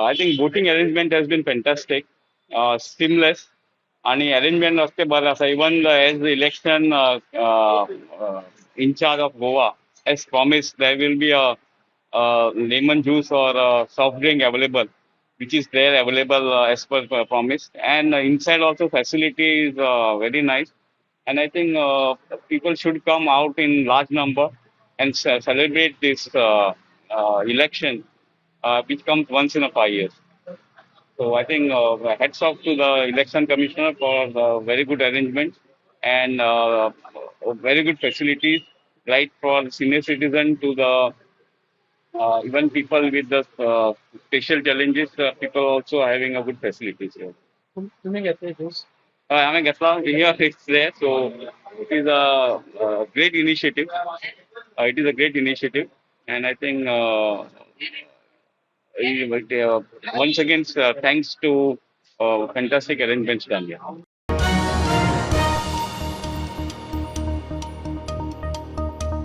I think voting arrangement has been fantastic, seamless, आणि arrangement असते बरं असं. Even as the election in charge of Goa has promised, there will be a lemon juice or a soft drink available, which is there available as per promise. And inside also facility is very nice. And I think people should come out in large number and celebrate this election, which comes once in a 5 years. So I think hats off to the election commissioner for the very good arrangement and very good facilities, right for senior citizen to the even people with the special challenges. People also having a good facilities here. आम्ही घेतला here it's there, so it is a great initiative. It is a great initiative, and I think once again thanks to fantastic arrangements done here.